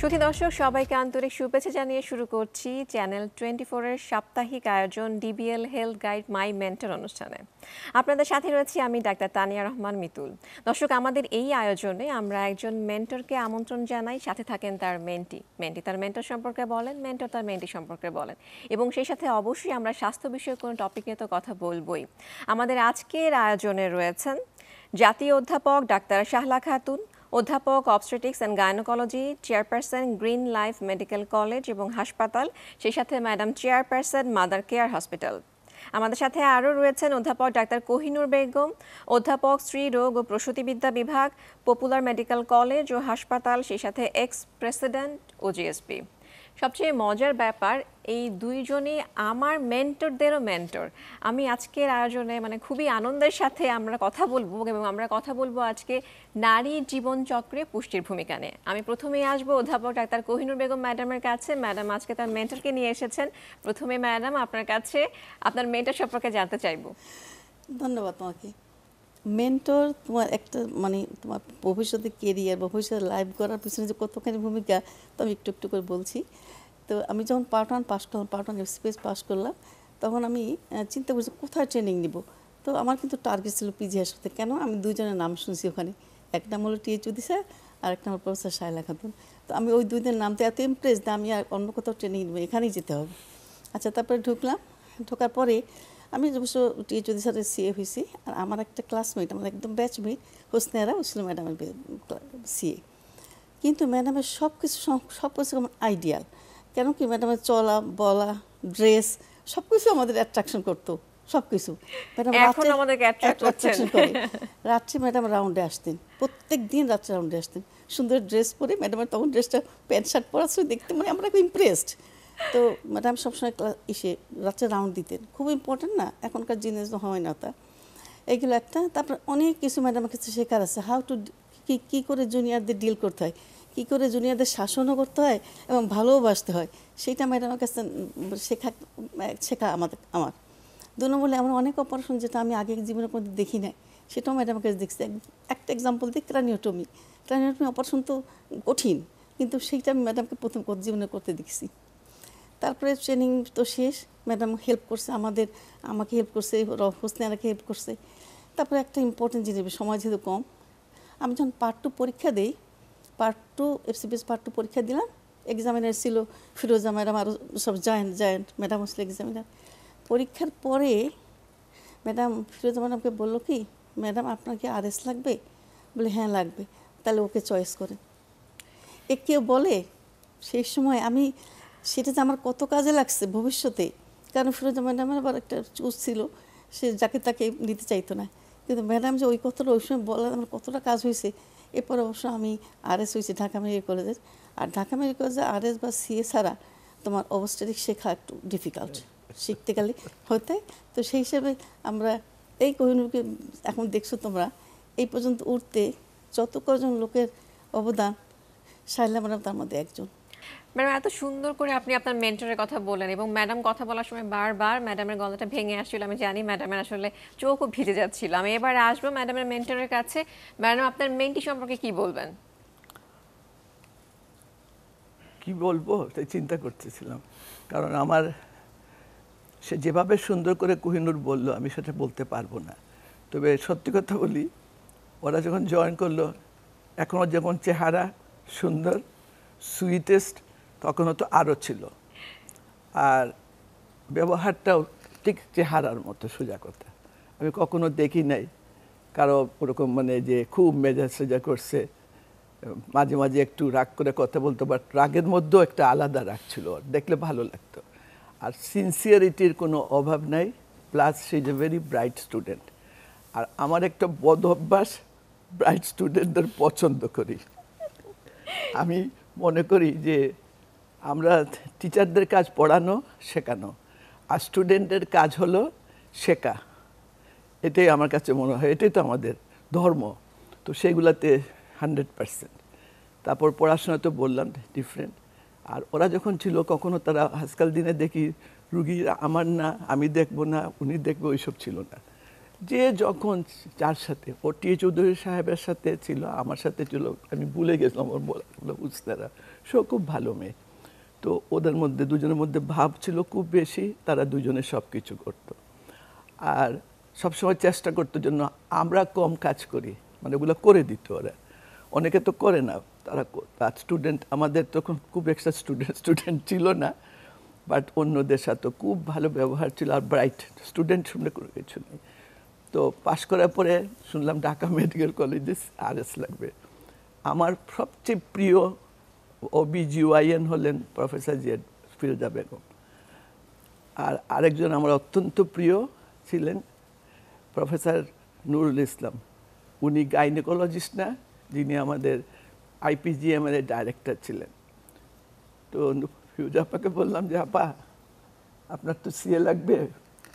সুধী দর্শক সবাইকে আন্তরিক শুভেচ্ছা জানিয়ে শুরু করছি চ্যানেল 24 এর সাপ্তাহিক আয়োজন ডিবিএল হেলথ গাইড মাই মেন্টর অনুষ্ঠানে। আপনাদের সাথে রয়েছি আমি ডাক্তার তানিয়া রহমান মিতুল। দর্শক, আমাদের এই আয়োজনে আমরা একজন মেন্টরকে আমন্ত্রণ জানাই, সাথে থাকেন তার মেন্টি তার মেন্টর সম্পর্কে বলেন, মেন্টর তার মেন্টি সম্পর্কে বলেন, এবং সেই সাথে অবশ্যই আমরা স্বাস্থ্য বিষয়ক কোনো টপিক নিয়ে তো কথা বলবই। আমাদের আজকের আয়োজনে রয়েছেন জাতীয় অধ্যাপক ডাক্তার শাহলা খাতুন, অধ্যাপক obstetrics and gynaecology, chairperson green life medical college এবং হাসপাতাল, সেই সাথে madam chairperson mother care hospital. আমাদের সাথে আরও রয়েছেন অধ্যাপক ডাক্তার কোহিনুর বেগম, অধ্যাপক স্ত্রী রোগ ও প্রসূতিবিদ্যা বিভাগ, পপুলার মেডিকেল কলেজ ও হাসপাতাল, সেই সাথে এক্স প্রেসিডেন্ট ও জিএসপি। সবচেয়ে মজার ব্যাপার, এই দুইজনই আমার মেন্টরদেরও মেন্টর। আমি আজকের আয়োজনে খুবই আনন্দের সাথে আমরা কথা বলবো, এবং আমরা কথা বলবো আজকে নারী জীবনচক্রে পুষ্টির ভূমিকা নিয়ে। আমি প্রথমেই আসবো অধ্যাপক ডাক্তার কোহিনুর বেগম ম্যাডামের কাছে। ম্যাডাম আজকে তার মেন্টরকে নিয়ে এসেছেন। প্রথমে ম্যাডাম, আপনার কাছে আপনার মেন্টর সম্পর্কে জানতে চাইবো। ধন্যবাদ তোমাকে। মেন্টর তোমার একটা তোমার ভবিষ্যতে কেরিয়ার বা ভবিষ্যতে লাইফ করার পিছনে যে কতখানি ভূমিকা, তো আমি একটু একটু করে বলছি। তো আমি যখন পার্ট ওয়ান এফসিপিএস পাস করলাম, তখন আমি চিন্তা করছি কোথায় ট্রেনিং নিব। তো আমার কিন্তু টার্গেট ছিল পিজি হাসপাতালে। কেন? আমি দুইজনের নাম শুনছি ওখানে, এক নাম হলো টিএইচ চৌধুরী স্যার আর এক নাম হলো প্রফেসর শায়লা খাতুন। তো আমি ওই দুইদের নামতে এত ইমপ্রেস যে আমি আর অন্য কোথাও ট্রেনিং নেবো, এখানেই যেতে হবে। আচ্ছা, তারপরে ঢোকার পরে আমি অবশ্য টিএইচ চৌধুরী স্যারের সিএ হয়েছি। আর আমার একটা ক্লাসমেট, আমার একদম ব্যাচমেট হোসনেরা, ও ছিল ম্যাডামের সিএ। কিন্তু ম্যাডামের সব কিছু আমার আইডিয়াল। কেন কি, ম্যাডামের চলা বলা ড্রেস সব কিছু আমাদের অ্যাট্রাকশন করতো, সব কিছু। ম্যাডাম রাত্রে ম্যাডাম রাউন্ডে আসতেন, প্রত্যেক দিন রাত্রে রাউন্ডে আসতেন, সুন্দর ড্রেস পরে। ম্যাডামের তখন ড্রেসটা প্যান্ট শার্ট পরা ছিল, দেখতে আমরা খুব ইমপ্রেসড। তো ম্যাডাম সবসময় এসে রাত্রে রাউন্ড দিতেন, খুব ইম্পর্টেন্ট না, এখনকার জিনিস হয় না তা। এগুলো একটা। তারপর অনেক কিছু ম্যাডামের কাছে শেখার আছে, হাউ টু কী করে জুনিয়রদের ডিল করতে হয়, কী করে জুনিয়রদের শাসনও করতে হয় এবং ভালোবাসতে হয়, সেইটা ম্যাডামের কাছে শেখা আমার 2 নম্বরে আমার অনেক অপারেশন যেটা আমি আগে জীবনের মধ্যে দেখি নাই, সেটাও ম্যাডামের কাছে দেখছি। একটা এক্সাম্পল দিই, ক্রানিওটমি অপারেশন তো কঠিন, কিন্তু সেইটা আমি ম্যাডামকে প্রথম জীবনে করতে দেখছি। তারপরে ট্রেনিং তো শেষ, ম্যাডাম হেল্প করছে আমাকে হেল্প করছে, হোসনেরাকে হেল্প করছে। তারপরে একটা ইম্পর্টেন্ট জিনিস, সময় যেহেতু কম, আমি যখন পার্ট 2 পরীক্ষা দিই, এফসিপিএস পার্ট 2 পরীক্ষা দিলাম, এক্সামিনার ছিল ফিরোজা ম্যাডাম, আরও সব জায়েন্ট ম্যাডাম ছিল এক্সামিনার। পরীক্ষার পরে ম্যাডাম ফিরোজা ম্যাডামকে বললো কি, ম্যাডাম আপনার কি আরএস লাগবে? বলে হ্যাঁ লাগবে, তাহলে ওকে চয়েস করেন। কেউ বলে সেই সময় আমি সেটা যে আমার কত কাজে লাগছে ভবিষ্যতে, কারণ ফিরোজা ম্যাডামের আবার একটা চুজ ছিল, সে যাকে তাকে নিতে চাইতো না। কিন্তু ম্যাডাম যে ওই কথাটা ওই সময় বলা, আমার কতটা কাজ হয়েছে। এরপর অবশ্য আমি আরএস হয়েছি ঢাকা মেডিকেল কলেজের। আর ঢাকা মেডিকেল কলেজে আরএস বা সিএ ছাড়া তোমার অবস্টেটিক শেখা একটু ডিফিকাল্ট, শিখতে গেলে হতে। তো সেই হিসেবে আমরা এই কোহিনুরকে এখন দেখছো তোমরা, এই পর্যন্ত উঠতে যত কজন লোকের অবদান, শায়লা ম্যাডাম তার মধ্যে একজন। ম্যাডাম, এত সুন্দর করে আপনি আপনার মেন্টরের কথা বলেন, এবং ম্যাডাম কথা বলার সময় বারবার ম্যাডামের গলাটা ভেঙে আসছিল। আমি জানি ম্যাডামের আসলে চোখও ভিজে যাচ্ছিল। আমি এবার আসবো ম্যাডামের মেন্টরের কাছে। ম্যাডাম, আপনার মেন্টি সম্পর্কে কি বলবেন? কি বলবো তাই চিন্তা করতেছিলাম, কারণ আমার সে যেভাবে সুন্দর করে কোহিনুর বলল, আমি সেটা বলতে পারবো না। তবে সত্যি কথা বলি, ওরা যখন জয়েন করলো, এখনও যখন চেহারা সুন্দর সুইটেস্ট, তখনও তো আরও ছিল। আর ব্যবহারটাও ঠিক চেহারার মতো, সোজা কথা। আমি কখনো দেখি নাই কারো ওরকম যে খুব মেজাজ সোজা করছে, মাঝে মাঝে একটু রাগ করে কথা বলতো, বাট রাগের মধ্যেও একটা আলাদা রাগ ছিল, দেখলে ভালো লাগতো। আর সিনসিয়ারিটির কোনো অভাব নাই, plus she is a very bright student. আর আমার একটা বদ অভ্যাস, ব্রাইট স্টুডেন্টদের পছন্দ করি। আমি মনে করি যে আমরা টিচারদের কাজ পড়ানো শেখানো, আর স্টুডেন্টের কাজ হলো শেখা। এটাই আমার কাছে মনে হয়, এটাই তো আমাদের ধর্ম। তো সেগুলাতে 100%। তারপর পড়াশোনা তো বললাম ডিফারেন্ট। আর ওরা যখন ছিল কখনো তারা আজকাল দিনে দেখি রুগী আমার না, আমি দেখবো না, উনি দেখবো, ওইসব ছিল না। যে যখন যার সাথে, ও টি চৌধুরী সাহেবের সাথে ছিল, আমার সাথে ছিল, আমি ভুলে গেছিলাম ওর বুঝতারা, সেও খুব ভালো মেয়ে। তো ওদের মধ্যে দুজনের মধ্যে ভাব ছিল খুব বেশি, তারা দুজনে সব কিছু করতো। আর সবসময় চেষ্টা করতো জন্য আমরা কম কাজ করি, মানে ওগুলো করে দিত ওরা। অনেকে তো করে না, তারা স্টুডেন্ট, আমাদের তখন খুব এক্সট্রা স্টুডেন্ট ছিল না, বাট অন্যদের সাথে খুব ভালো ব্যবহার ছিল। আর ব্রাইট স্টুডেন্ট শুনে করে কিছু নেই। তো পাশ করার পরে শুনলাম ঢাকা মেডিকেল কলেজে RS লাগবে। আমার সবচেয়ে প্রিয় OB/GYN হলেন প্রফেসর জিয়াদ ফিরোজা বেগম। আর আরেকজন আমার অত্যন্ত প্রিয় ছিলেন প্রফেসর নুরুল ইসলাম। উনি গাইনোকোলজিস্ট না, যিনি আমাদের IPGM এর ডাইরেক্টর ছিলেন। তো ফিরোজা আপাকে বললাম যে আপা আপনার তো CA লাগবে।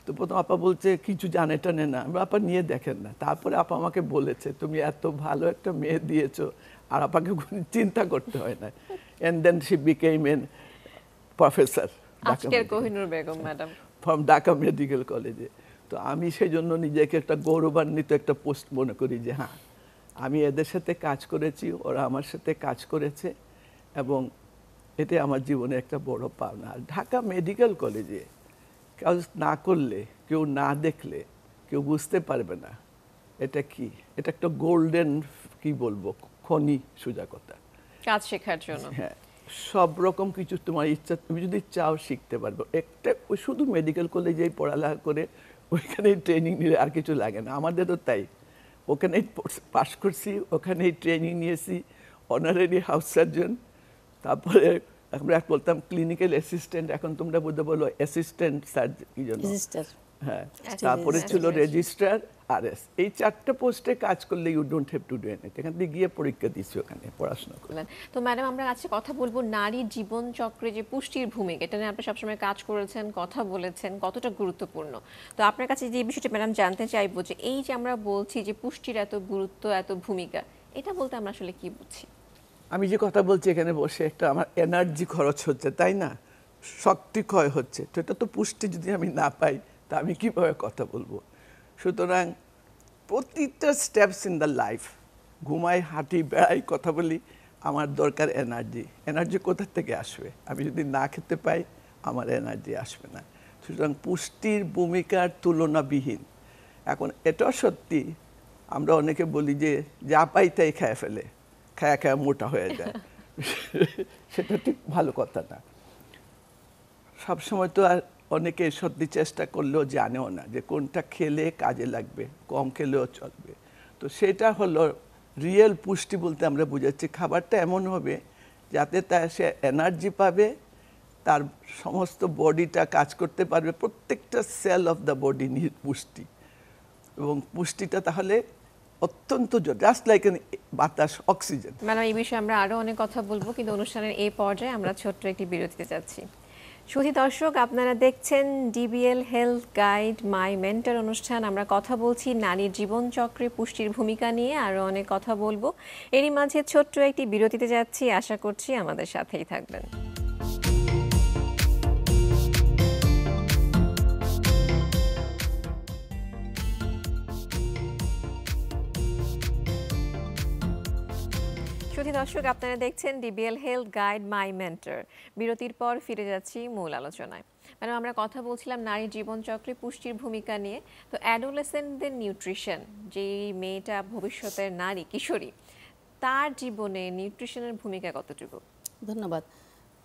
তো প্রথম আপা বলছে কিছু জানে টানে না। আমরা আপা নিয়ে দেখেন না। তারপরে আপা আমাকে বলেছে তুমি এত ভালো একটা মেয়ে দিয়েছো, আর আপাকে চিন্তা করতে হয় না। And then she became an professor আজকের Kohinoor Begum madam from Dhaka medical কলেজে। তো আমি সেই জন্য নিজেকে একটা গৌরবান্বিত একটা পোস্ট মনে করি যে হ্যাঁ, আমি এদের সাথে কাজ করেছি, ওরা আমার সাথে কাজ করেছে, এবং এটা আমার জীবনে একটা বড় পাওনা। আর ঢাকা মেডিকেল কলেজে কাজ না করলে, কেউ না দেখলে কেউ বুঝতে পারবে না এটা কি। এটা একটা গোল্ডেন, কি বলবো, খনি, সোজা কথা, কাজ শেখার জন্য। হ্যাঁ, সব রকম কিছু তোমার ইচ্ছা, তুমি যদি চাও শিখতে পারবে। একটা ওই শুধু মেডিকেল কলেজেই পড়ালেখা করে ওইখানেই ট্রেনিং নিলে আর কিছু লাগে না। আমাদেরও তাই, ওখানেই পাশ করছি, ওখানেই ট্রেনিং নিয়েছি, অনারারি হাউস সার্জন, তারপরে আমরা বলতাম ক্লিনিক্যাল অ্যাসিস্ট্যান্ট, এখন তোমরা বুঝতে বলো অ্যাসিস্ট্যান্ট সার্জন, কি জন্য, হ্যাঁ, তারপরে ছিল রেজিস্ট্রার, RS। এই 4টা পোস্টে কাজ করলে you don't have to do anything. এখান থেকে গিয়ে পরীক্ষা দিচ্ছি, ওখানে পড়াশোনা করলাম। তো ম্যাডাম আমরা আজকে কথা বলবো নারীর জীবন চক্রে যে পুষ্টির ভূমিকা, এটা নিয়ে আপনি সবসময় কাজ করেছেন, কথা বলেছেন, কতটা গুরুত্বপূর্ণ। তো আপনার কাছে যে বিষয়টা ম্যাডাম জানতে চাইবো, যে এই যে আমরা বলছি যে পুষ্টির এত গুরুত্ব, এত ভূমিকা, এটা বলতে আমরা আসলে কি বুঝি? আমি যে কথা বলছি এখানে বসে, একটা আমার এনার্জি খরচ হচ্ছে, তাই না, শক্তি ক্ষয় হচ্ছে। তো এটা তো পুষ্টি যদি আমি না পাই, তা আমি কীভাবে কথা বলবো? সুতরাং প্রতিটা স্টেপস ইন দ্য লাইফ, ঘুমাই, হাঁটি, বেড়াই, কথা বলি, আমার দরকার এনার্জি। এনার্জি কোথা থেকে আসবে? আমি যদি না খেতে পাই, আমার এনার্জি আসবে না। সুতরাং পুষ্টির ভূমিকার তুলনাবিহীন। এখন এটাও সত্যি, আমরা অনেকে বলি যে যা পাই তাই খেয়ে ফেলে, খায়া খায়া মোটা হয়ে যায়। সেটা ঠিক ভালো কথা না। সবসময় তো আর অনেকে সত্যি চেষ্টা করলেও জানেও না যে কোনটা খেলে কাজে লাগবে, কম খেলেও চলবে। তো সেটা হলো রিয়েল পুষ্টি বলতে আমরা বুঝাচ্ছি খাবারটা এমন হবে যাতে সে এনার্জি পাবে, তার সমস্ত বডিটা কাজ করতে পারবে, প্রত্যেকটা cell of the body need পুষ্টি। এবং পুষ্টিটা তাহলে অত্যন্ত জাস্ট লাইক বাতাস, অক্সিজেন। ম্যাডাম এই বিষয়ে আমরা আরো অনেক কথা বলবো, কিন্তু অনুষ্ঠানের এই পর্যায়ে আমরা ছোট্ট একটি বিরতিতে যাচ্ছি। সুধী দর্শক, আপনারা দেখছেন DBL হেলথ গাইড মাই মেন্টর অনুষ্ঠান। আমরা কথা বলছি নারীর জীবনচক্রে পুষ্টির ভূমিকা নিয়ে, আরো অনেক কথা বলবো। এরই মাঝে ছোট্ট একটি বিরতিতে যাচ্ছি, আশা করছি আমাদের সাথেই থাকবেন। সুধী দর্শক, আপনারা দেখছেন DBL হেলথ গাইড মাই মেন্টর। বিরতির পর ফিরে যাচ্ছি মূল আলোচনায়। ম্যাডাম আমরা কথা বলছিলাম নারীর জীবনচক্রে পুষ্টির ভূমিকা নিয়ে। তো অ্যাডোলেসেন্টদের নিউট্রিশন, যেই মেয়েটা ভবিষ্যতের নারী, কিশোরী, তার জীবনে নিউট্রিশনের ভূমিকা কতটুকু? ধন্যবাদ।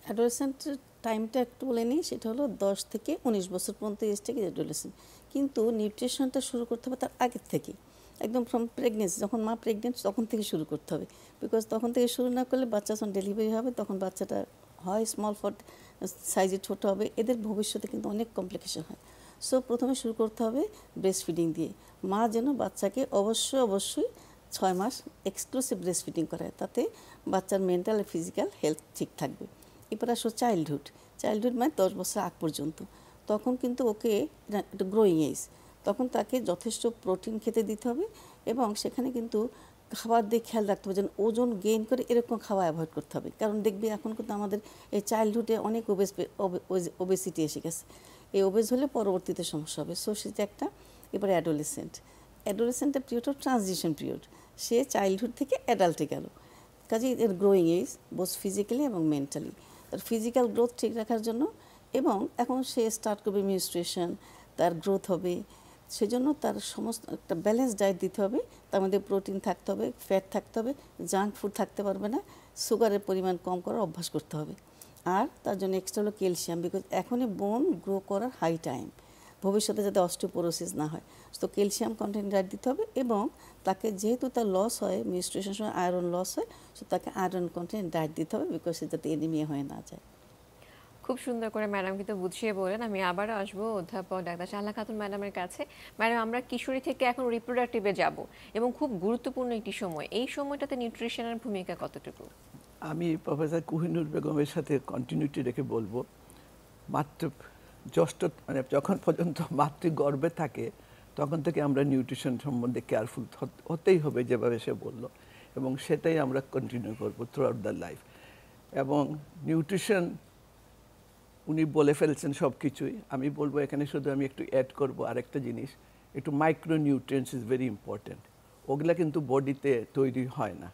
অ্যাডোলেসেন্টের টাইমটা একটু বলে নিই, সেটা হলো 10 থেকে 19 বছর পর্যন্ত এজটাকে অ্যাডোলেসেন্ট। কিন্তু নিউট্রিশনটা শুরু করতে হবে তার আগের থেকে, একদম ফ্রম প্রেগনেন্সি, যখন মা প্রেগনেন্ট তখন থেকে শুরু করতে হবে। বিকজ তখন থেকে শুরু না করলে বাচ্চা যখন ডেলিভারি হবে তখন বাচ্চাটা হয় স্মল ফর সাইজে ছোট হবে, এদের ভবিষ্যতে কিন্তু অনেক কমপ্লিকেশন হয়। সো প্রথমে শুরু করতে হবে ব্রেস্ট ফিডিং দিয়ে। মা যেন বাচ্চাকে অবশ্যই 6 মাস এক্সক্লুসিভ ব্রেস্ট ফিডিং করায়, তাতে বাচ্চার মেন্টাল আর ফিজিক্যাল হেলথ ঠিক থাকবে। এরপর আসো চাইল্ডহুড মানে 10 বছর আগ পর্যন্ত। তখন কিন্তু ওকে একটা গ্রোয়িং এজ, তখন তাকে যথেষ্ট প্রোটিন খেতে দিতে হবে, এবং সেখানে কিন্তু খাবার দিয়ে খেয়াল রাখতে হবে যেন ওজন গেইন করে এরকম খাওয়া অ্যাভয়েড করতে হবে। কারণ দেখবি এখন কিন্তু আমাদের এই চাইল্ডহুডে অনেক ওবেসিটি এসে গেছে। এই ওবেস হলে পরবর্তীতে সমস্যা হবে। সো সেটা একটা। এবারে অ্যাডোলেসেন্টের পিরিয়ড অফ ট্রানজিশন পিরিয়ড, সে চাইল্ডহুড থেকে অ্যাডাল্টে গেল, কাজেই এর গ্রোয়িং এজ বোথ ফিজিক্যালি এবং মেন্টালি। তার ফিজিক্যাল গ্রোথ ঠিক রাখার জন্য, এবং এখন সে স্টার্ট করবে মেনস্ট্রুয়েশন, তার গ্রোথ হবে, সেজন্য তার সমস্ত একটা ব্যালেন্স ডায়েট দিতে হবে। তার মধ্যে প্রোটিন থাকতে হবে, ফ্যাট থাকতে হবে, জাঙ্ক ফুড থাকতে পারবে না, সুগারের পরিমাণ কম করার অভ্যাস করতে হবে। আর তার জন্য এক্সট্রা হলো ক্যালসিয়াম, বিকজ এখনই বোন গ্রো করার হাই টাইম, ভবিষ্যতে যাতে অস্টিওপোরোসিস না হয়। তো ক্যালসিয়াম কন্টেন্ট ডায়েট দিতে হবে, এবং তাকে যেহেতু তার লস হয়, মেনস্ট্রুয়েশনের সময় আয়রন লস হয়, সো তাকে আয়রন কন্টেন্ট ডায়েট দিতে হবে, বিকজ সে যাতে এনিমিয়া হয়ে না যায়। খুব সুন্দর করে ম্যাডাম কিন্তু বুঝিয়ে বলেন। আমি আবারও আসবো অধ্যাপক ডাক্তার শাহলা খাতুন ম্যাডামের কাছে। ম্যাডাম, আমরা কিশোরী থেকে এখন রিপ্রোডাক্টিভে যাব, এবং খুব গুরুত্বপূর্ণ একটি সময়, এই সময়টাতে নিউট্রিশনের ভূমিকা কতটুকু? আমি প্রফেসর কোহিনুর বেগমের সাথে কন্টিনিউটি রেখে বলবো, মাত্র মানে যখন পর্যন্ত মাতৃগর্ভে থাকে তখন থেকে আমরা নিউট্রিশন সম্বন্ধে কেয়ারফুল হতেই হবে, যেভাবে সে বললো, এবং সেটাই আমরা কন্টিনিউ করবো থ্রু আউট দ্য লাইফ। এবং নিউট্রিশন উনি বলে ফেলছেন সব কিছুই, আমি বলবো এখানে শুধু আমি একটু অ্যাড করবো আরেকটা জিনিস, একটু micro nutrients is very important. ওগুলা কিন্তু বডিতে তৈরি হয় না,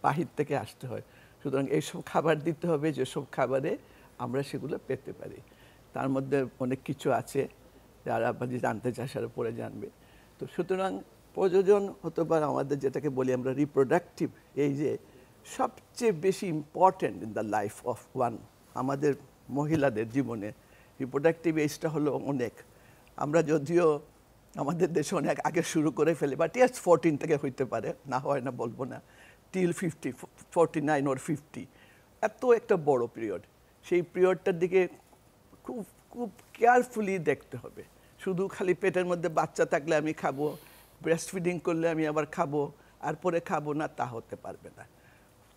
বাহির থেকে আসতে হয়। সুতরাং এইসব খাবার দিতে হবে যেসব খাবারে আমরা সেগুলো পেতে পারি। তার মধ্যে অনেক কিছু আছে, যারা যদি জানতে চায় সেটা পরে জানবে। তো সুতরাং প্রয়োজন হতে পারে আমাদের, যেটাকে বলি আমরা রিপ্রোডাক্টিভ, এই যে সবচেয়ে বেশি important in the life of one, আমাদের মহিলাদের জীবনে রিপ্রোডাক্টিভ এজটা হলো অনেক। আমরা যদিও আমাদের দেশে অনেক আগে শুরু করে ফেলি, বাট ইয়াস 14 থেকে হইতে পারে, না হয় না বলবো না, টিল 50, 49 or 50, এত একটা বড় পিরিয়ড। সেই পিরিয়ডটার দিকে খুব খুব কেয়ারফুলি দেখতে হবে। শুধু খালি পেটের মধ্যে বাচ্চা থাকলে আমি খাবো, ব্রেস্ট ফিডিং করলে আমি আবার খাবো, আর পরে খাবো না, তা হতে পারবে না।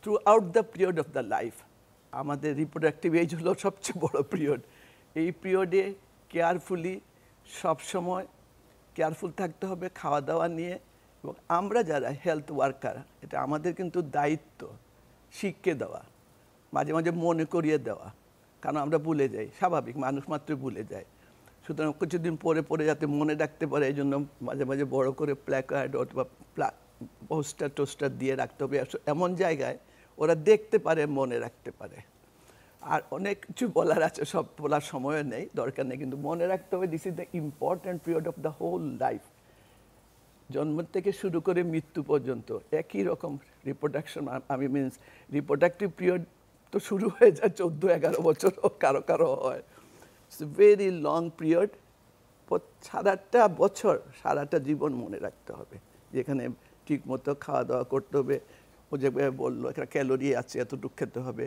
Through out the period of the life আমাদের রিপ্রোডাক্টিভ এজ হলো সবচেয়ে বড় পিরিয়ড। এই পিরিয়ডে কেয়ারফুলি সবসময় কেয়ারফুল থাকতে হবে খাওয়া দাওয়া নিয়ে। এবং আমরা যারা হেলথ ওয়ার্কার, এটা আমাদের কিন্তু দায়িত্ব শিখিয়ে দেওয়া, মাঝে মাঝে মনে করিয়ে দেওয়া, কারণ আমরা ভুলে যাই, স্বাভাবিক, মানুষ মাত্রই ভুলে যায়। সুতরাং কিছুদিন পরে পরে যাতে মনে রাখতে পারে, এই জন্য মাঝে মাঝে বড় করে প্ল্যাকার্ড অথবা পোস্টার টোস্টার দিয়ে রাখতে হবে এমন জায়গায় ওরা দেখতে পারে, মনে রাখতে পারে। আর অনেক কিছু বলার আছে, সব বলার সময় নেই, দরকার নেই, কিন্তু মনে রাখতে হবে this is the important period of the whole life. জন্ম থেকে শুরু করে মৃত্যু পর্যন্ত একই রকম রিপ্রোডাকশন, আমি মিনস রিপ্রোডাক্টিভ পিরিয়ড তো শুরু হয়ে যায় 14-11 বছরও কারো কারো হয়। It's very long period. সারাটা বছর, সারাটা জীবন মনে রাখতে হবে, যেখানে ঠিক মতো খাওয়া দাওয়া করতে হবে। ও যেভাবে বললো, এখানে ক্যালোরি আছে, এতটুকু খেতে হবে।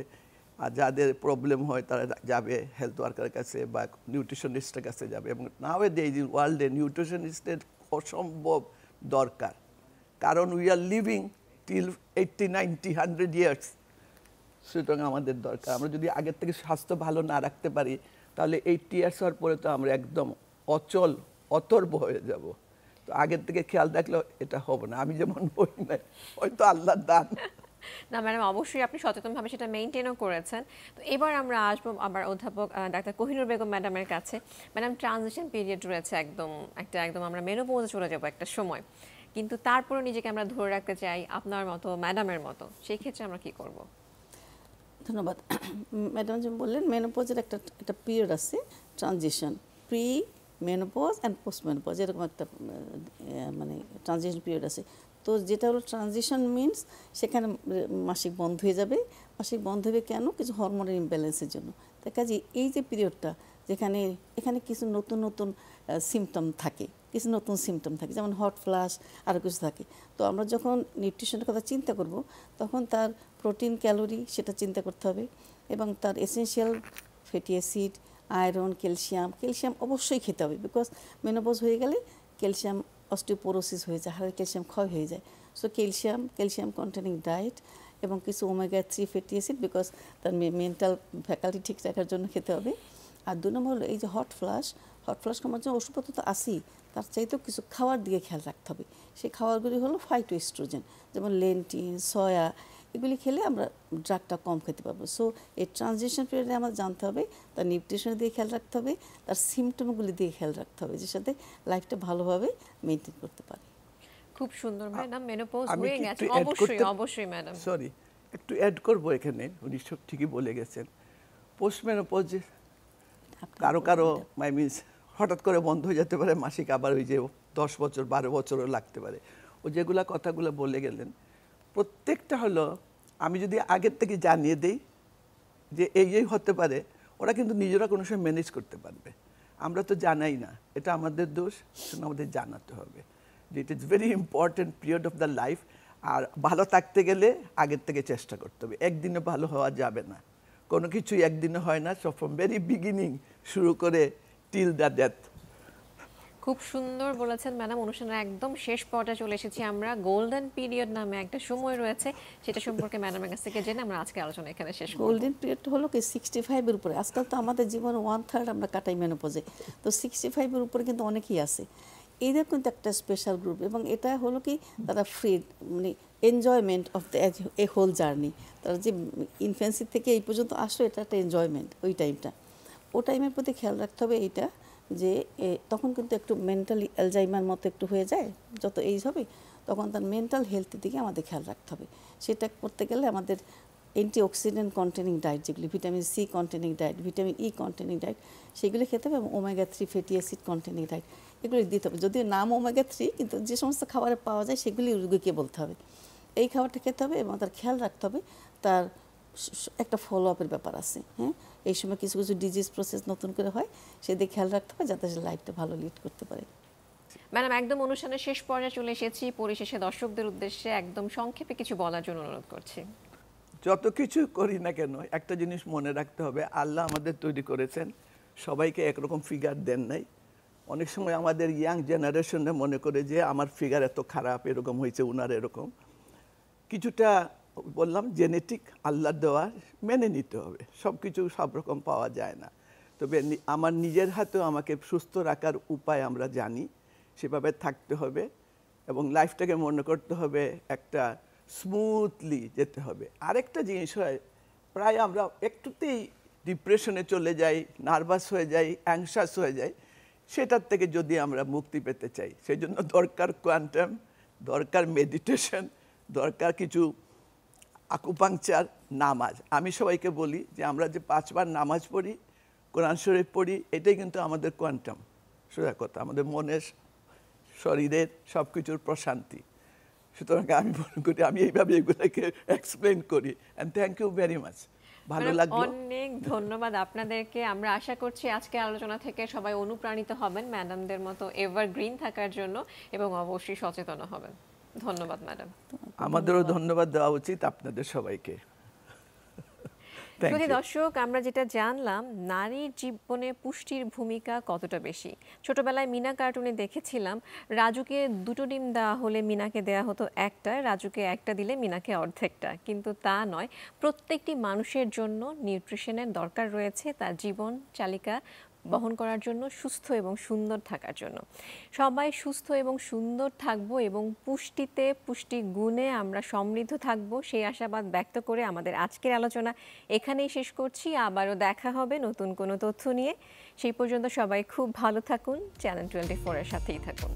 আর যাদের প্রবলেম হয় তারা যাবে হেলথ ওয়ার্কারের কাছে বা নিউট্রিশনিস্টের কাছে যাবে। এবং নাওএডেজ ওয়ার্ল্ডে নিউট্রিশনিস্টের অসম্ভব দরকার, কারণ we are living till 80, 90, 100 years. সুতরাং আমাদের দরকার, আমরা যদি আগের থেকে স্বাস্থ্য ভালো না রাখতে পারি, তাহলে 80 ইয়ার্স হওয়ার পরে তো আমরা একদম অচল, অতর্ব হয়ে যাব। তো আগের থেকে খেয়াল রাখলেও এটা হবে না। আমি যেমন বই নাই, হয়তো আল্লাহর দান। না ম্যাডাম, অবশ্যই আপনি সচেতনভাবে সেটা মেনটেনও করেছেন। তো এবার আমরা আসবো আবার অধ্যাপক ডাক্তার কোহিনুর বেগম ম্যাডামের কাছে। ম্যাডাম, ট্রানজিশন পিরিয়ড রয়েছে, একদম আমরা মেনোপজে চলে যাব একটা সময়, কিন্তু তারপরে নিজেকে আমরা ধরে রাখতে চাই আপনার মতো, ম্যাডামের মতো, সেই ক্ষেত্রে আমরা কি করব? ধন্যবাদ। ম্যাডাম যে বললেন, মেনোপজের একটা পিরিয়ড আছে, transition, pre menopause and post menopause, এরকম একটা মানে ট্রানজিশন পিরিয়ড আছে। তো যেটা হলো ট্রানজিশন মিনস সেখানে মাসিক বন্ধ হয়ে যাবে। মাসিক বন্ধ হবে কেন? কিছু হরমোনের ইমব্যালেন্সের জন্য। তাই কাজে এই যে পিরিয়ডটা, এখানে কিছু নতুন নতুন সিমটম থাকে, যেমন হট ফ্লাশ, আরও কিছু থাকে। তো আমরা যখন নিউট্রিশনের কথা চিন্তা করব, তখন তার প্রোটিন, ক্যালোরি, সেটা চিন্তা করতে হবে, এবং তার essential fatty acid, iron, calcium অবশ্যই খেতে হবে, বিকজ মেনোপজ হয়ে গেলে ক্যালসিয়াম অস্টিওপোরোসিস হয়ে যায়, হাড়ের ক্যালসিয়াম ক্ষয় হয়ে যায়। সো ক্যালসিয়াম কন্টেনিং ডায়েট, এবং কিছু ওমেগা 3 ফ্যাটি অ্যাসিড, বিকজ তার মেন্টাল ফ্যাকাল্টি ঠিক রাখার জন্য খেতে হবে। আর 2 নম্বর হলো এই যে হট ফ্লাশ কমার জন্য ওষুধপত্র তো আসেই, তার চাইতেও কিছু খাওয়ার দিকে খেয়াল রাখতে হবে। সেই খাবারগুলি হলো ফাইটোএস্ট্রোজেন, যেমন লেন্টিন, সয়া, এগুলি খেলে আমরা ড্রাগটা কম খেতে পারবো। সো এই ট্রানজিশন পিরিয়ডে আমার জানতে হবে, তার নিউট্রিশনের দিকে খেয়াল রাখতে হবে, তার সিমটমগুলি দিয়ে খেয়াল রাখতে হবে, যে সাথে লাইফটা ভালোভাবে মেনটেন করতে পারে। খুব সুন্দর ম্যাডাম, মেনোপজ আমি হয়ে কি গেছে, একটু add অবশ্যই করতে- অবশ্যই ম্যাডাম। সরি, একটু অ্যাড করবো এখানে, উনি সব ঠিকই বলে গেছেন। পোস্ট মেনোপজ কারো কারো মিনস হঠাৎ করে বন্ধ হয়ে যেতে পারে মাসিক, আবার ওই যে 10 বছর 12 বছরও লাগতে পারে। ও যেগুলা কথাগুলো বলে গেলেন প্রত্যেকটা হলো, আমি যদি আগের থেকে জানিয়ে দেই যে এই হতে পারে, ওরা কিন্তু নিজেরা কোনো সময় ম্যানেজ করতে পারবে। আমরা তো জানাই না, এটা আমাদের দোষ, সেটা আমাদের জানাতে হবে যে it is very important period of the life. আর ভালো থাকতে গেলে আগের থেকে চেষ্টা করতে হবে, একদিনে ভালো হওয়া যাবে না, কোনো কিছুই একদিনে হয় না। সব ফ্রম ভেরি বিগিনিং শুরু করে টিল দ্য ডেথ। খুব সুন্দর বলেছেন ম্যাডাম। অনুষ্ঠানের একদম শেষ পর্যায়ে চলে এসেছি আমরা। গোল্ডেন পিরিয়ড নামে একটা সময় রয়েছে, সেটা সম্পর্কে ম্যাডামের কাছ থেকে জেনে আমরা আজকে আলোচনা এখানে শেষ করব। গোল্ডেন পিরিয়ডটা হলো কি 65-এর উপরে। আজকাল তো আমাদের জীবনে 1/3 আমরা কাটাই মেনোপজে, তো 65-এর উপরে কিন্তু অনেকেই আছে। এদের কিন্তু একটা স্পেশাল গ্রুপ, এবং এটা হলো কি তারা ফ্রি, মানে enjoyment of the a whole journey. তারা যে ইনফ্যান্সি থেকে এই পর্যন্ত আসলো, এটা একটা এনজয়মেন্ট ওই টাইমটা। ও টাইমের প্রতি খেয়াল রাখতে হবে এইটা, যে তখন কিন্তু একটু মেন্টালি অ্যালজাইমার মতো একটু হয়ে যায় যত এইজ হবে, তখন তার মেন্টাল হেলথের দিকে আমাদের খেয়াল রাখতে হবে। সেটা করতে গেলে আমাদের অ্যান্টিঅক্সিডেন্ট কন্টেনিং ডায়েট, যেগুলি vitamin C containing diet, vitamin E containing diet, সেগুলি খেতে হবে, এবং omega 3 fatty acid containing diet এগুলি দিতে হবে। যদিও নাম ওমেগা 3, কিন্তু যে সমস্ত খাবারে পাওয়া যায় সেগুলি রোগীকে বলতে হবে এই খাবারটা খেতে হবে, এবং তার খেয়াল রাখতে হবে। তার একটা ফলো আপের ব্যাপার আছে, হ্যাঁ, এই সময় কিছু কিছু ডিজিজ প্রসেস নতুন করে হয়, সেদিকে খেয়াল রাখতে হবে যাতে সে লাইফটা ভালো লিড করতে পারে। ম্যাডাম, একদম অনুষ্ঠানের শেষ পর্যায়ে চলে এসেছি। পরিশেষে দর্শকদের উদ্দেশ্যে একদম সংক্ষেপে কিছু বলার জন্য অনুরোধ করছি। যত কিছু করি না কেন, একটা জিনিস মনে রাখতে হবে, আল্লাহ আমাদের তৈরি করেছেন, সবাইকে একরকম ফিগার দেন নাই। অনেক সময় আমাদের ইয়াং জেনারেশনে মনে করে যে আমার ফিগার এত খারাপ, এরকম হয়েছে, উনার এরকম। কিছুটা বললাম জেনেটিক, আল্লাহর দেওয়া, মেনে নিতে হবে। সব কিছু সব রকম পাওয়া যায় না, তবে আমার নিজের হাতেও আমাকে সুস্থ রাখার উপায় আমরা জানি, সেভাবে থাকতে হবে, এবং লাইফটাকে মনে করতে হবে একটা স্মুথলি যেতে হবে। আরেকটা জিনিস হয়, প্রায় আমরা একটুতেই ডিপ্রেশনে চলে যাই, নার্ভাস হয়ে যাই, অ্যাংশাস হয়ে যাই। সেটার থেকে যদি আমরা মুক্তি পেতে চাই, সেই জন্য দরকার কোয়ান্টাম, দরকার মেডিটেশন, দরকার কিছু আকুপাংচার, নামাজ। আমি সবাইকে বলি যে আমরা যে 5 বার নামাজ পড়ি, কোরআন শরীফ পড়ি, এটাই কিন্তু আমাদের কোয়ান্টাম, সোজা কথা, আমাদের মনের, শরীরের সব কিছুর প্রশান্তি। সুতরাং আমি মনে করি আমি এইভাবে এগুলোকে এক্সপ্লেন করি। And thank you very much, ভালো লাগলো। অনেক ধন্যবাদ আপনাদেরকে। আমরা আশা করছি আজকের আলোচনা থেকে সবাই অনুপ্রাণিত হবেন ম্যাডামদের মতো এভারগ্রিন থাকার জন্য, এবং অবশ্যই সচেতন হবেন। ধন্যবাদ ম্যাডাম। আমাদেরও ধন্যবাদ দেওয়া উচিত আপনাদের সবাইকে। শুধু দর্শক, আমরা যেটা জানলাম, নারীর জীবনে পুষ্টির ভূমিকা কতটা বেশি। ছোটবেলায় মিনা কার্টুনে দেখেছিলাম, রাজুকে 2টো ডিম দেওয়া হলে মিনাকে দেয়া হতো একটা, রাজুকে একটা দিলে মিনাকে অর্ধেকটা। কিন্তু তা নয়, প্রত্যেকটি মানুষের জন্য নিউট্রিশনের দরকার রয়েছে তার জীবন চালিকা বহন করার জন্য, সুস্থ এবং সুন্দর থাকার জন্য। সবাই সুস্থ এবং সুন্দর থাকবো, এবং পুষ্টিতে, পুষ্টি গুণে আমরা সমৃদ্ধ থাকবো, সেই আশাবাদ ব্যক্ত করে আমাদের আজকের আলোচনা এখানেই শেষ করছি। আবারও দেখা হবে নতুন কোনো তথ্য নিয়ে। সেই পর্যন্ত সবাই খুব ভালো থাকুন, চ্যানেল 24 এর সাথেই থাকুন।